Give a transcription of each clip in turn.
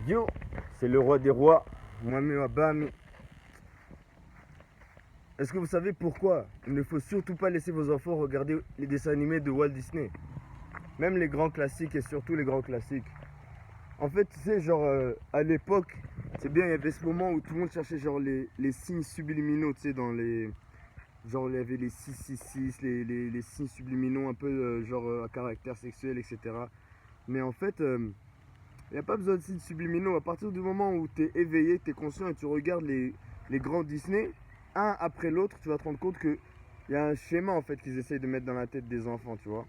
Yo, c'est le roi des rois, Mwami Wabami. Est-ce que vous savez pourquoi il ne faut surtout pas laisser vos enfants regarder les dessins animés de Walt Disney? Même les grands classiques et surtout les grands classiques. En fait, tu sais, genre, à l'époque, c'est bien, il y avait ce moment où tout le monde cherchait genre les signes subliminaux, tu sais, dans les... Genre, il y avait les 666, les signes subliminaux un peu, à caractère sexuel, etc. Mais en fait, il n'y a pas besoin de signes subliminaux. À partir du moment où tu es éveillé, tu es conscient et tu regardes les grands Disney, un après l'autre, tu vas te rendre compte qu'il y a un schéma en fait qu'ils essayent de mettre dans la tête des enfants, tu vois.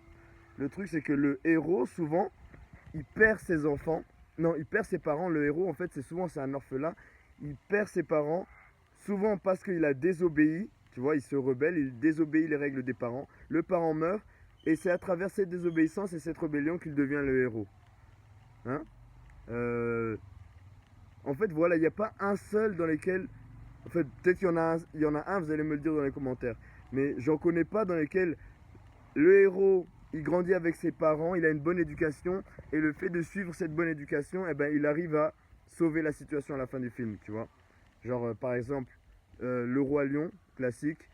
Le truc, c'est que le héros, souvent, il perd ses enfants. Non, il perd ses parents. Le héros, en fait, c'est un orphelin. Il perd ses parents, souvent parce qu'il a désobéi. Tu vois, il se rebelle, il désobéit les règles des parents. Le parent meurt, et c'est à travers cette désobéissance et cette rébellion qu'il devient le héros. Hein? Euh, En fait, voilà, il n'y a pas un seul dans lesquels. En fait, peut-être qu'il y en a un, vous allez me le dire dans les commentaires. Mais j'en connais pas dans lesquels le héros, il grandit avec ses parents, il a une bonne éducation, et le fait de suivre cette bonne éducation, eh ben, il arrive à sauver la situation à la fin du film, tu vois. Genre, par exemple, Le Roi Lion, classique.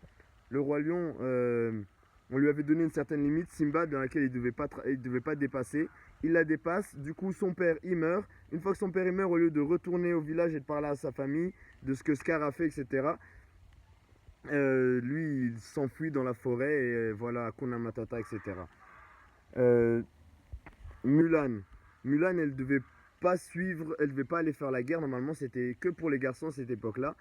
Le Roi Lion, on lui avait donné une certaine limite, Simba, dans laquelle il devait pas dépasser. Il la dépasse, du coup son père il meurt. Une fois que son père il meurt, au lieu de retourner au village et de parler à sa famille de ce que Scar a fait, etc., lui il s'enfuit dans la forêt et voilà, Hakuna Matata, etc. Euh, Mulan. Mulan, elle devait pas suivre, elle devait pas aller faire la guerre. Normalement, c'était que pour les garçons à cette époque-là.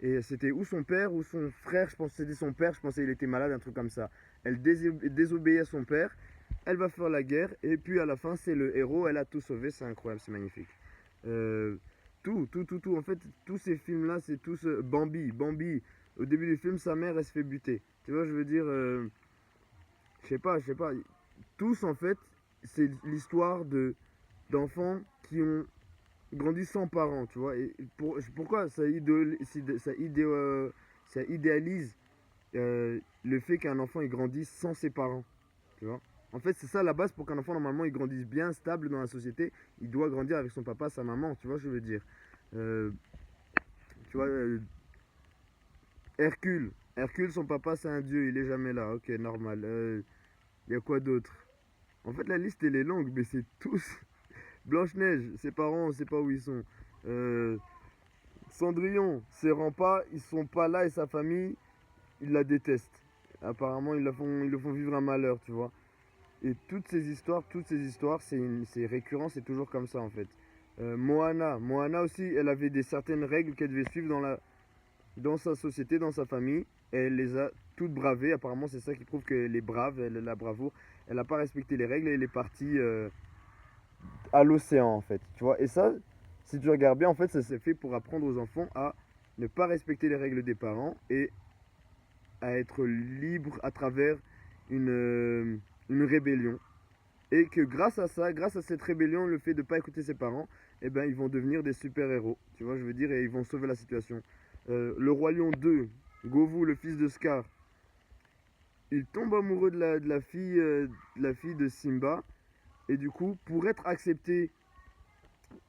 Et c'était ou son père ou son frère, je pense que c'était son père, je pensais qu'il était malade, un truc comme ça. Elle désobéit à son père, elle va faire la guerre, et puis à la fin, c'est le héros, elle a tout sauvé, c'est incroyable, c'est magnifique. Euh, tout. En fait, tous ces films-là, c'est tous. Bambi, au début du film, sa mère, elle se fait buter. Tu vois, je veux dire, je sais pas. Tous, en fait, c'est l'histoire d'enfants qui ont grandi sans parents, tu vois. Et pourquoi ça idéalise le fait qu'un enfant il grandisse sans ses parents, tu vois. En fait, c'est ça la base pour qu'un enfant normalement il grandisse bien, stable dans la société. Il doit grandir avec son papa, sa maman, tu vois, je veux dire. Euh, Tu vois, Hercule, son papa c'est un dieu, il est jamais là, ok, normal. Y a quoi d'autre? En fait, la liste elle est longue, mais c'est tous. Blanche-Neige, ses parents, on sait pas où ils sont. Euh, Cendrillon, ses remparts, ils sont pas là et sa famille, ils la détestent. Apparemment, ils le font vivre un malheur, tu vois. Et toutes ces histoires, c'est récurrent, c'est toujours comme ça en fait. Moana aussi, elle avait certaines règles qu'elle devait suivre dans sa société, dans sa famille, et elle les a toutes bravées. Apparemment, c'est ça qui prouve qu'elle est brave, elle a la bravoure. Elle n'a pas respecté les règles et elle est partie à l'océan en fait, tu vois. Et ça, si tu regardes bien, en fait, ça s'est fait pour apprendre aux enfants à ne pas respecter les règles des parents et à être libre à travers une rébellion. Et que grâce à ça, grâce à cette rébellion, le fait de ne pas écouter ses parents, eh ben, ils vont devenir des super-héros. Tu vois, je veux dire, et ils vont sauver la situation. Le Roi Lion 2, Govu, le fils de Scar, il tombe amoureux de la fille de Simba. Et du coup, pour être accepté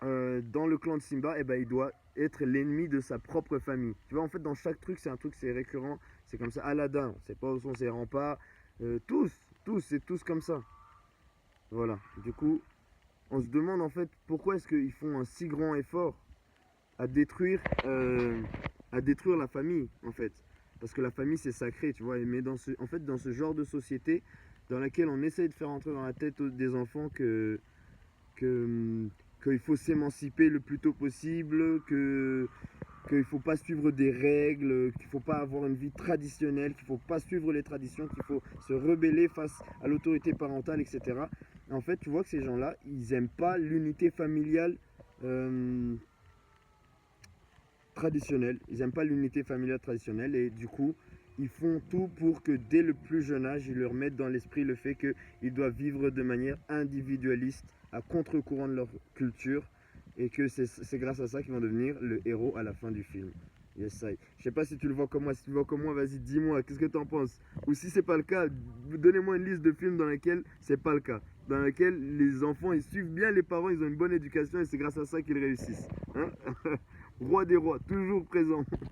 dans le clan de Simba, eh ben, il doit être l'ennemi de sa propre famille. Tu vois, en fait, dans chaque truc, c'est un truc, c'est récurrent. C'est comme ça. Aladdin, on sait pas où sont ses remparts. C'est tous comme ça. Voilà. Du coup, on se demande en fait pourquoi est-ce qu'ils font un si grand effort à détruire, euh, à détruire la famille, en fait. Parce que la famille, c'est sacré, tu vois. Mais en fait, dans ce genre de société dans laquelle on essaye de faire entrer dans la tête des enfants que qu'il faut s'émanciper le plus tôt possible, qu'il ne faut pas suivre des règles, qu'il ne faut pas avoir une vie traditionnelle, qu'il ne faut pas suivre les traditions, qu'il faut se rebeller face à l'autorité parentale, etc. En fait, tu vois que ces gens-là, ils n'aiment pas l'unité familiale euh, traditionnelle. Ils n'aiment pas l'unité familiale traditionnelle et du coup, ils font tout pour que dès le plus jeune âge, ils leur mettent dans l'esprit le fait qu'ils doivent vivre de manière individualiste, à contre-courant de leur culture, et que c'est grâce à ça qu'ils vont devenir le héros à la fin du film. Yes, ça. Je sais pas si tu le vois comme moi. Si tu le vois comme moi, vas-y, dis-moi, qu'est-ce que tu en penses? Ou si c'est pas le cas, donnez-moi une liste de films dans lesquels c'est pas le cas. dans laquelle les enfants ils suivent bien les parents, ils ont une bonne éducation et c'est grâce à ça qu'ils réussissent. Hein. Roi des rois, toujours présent.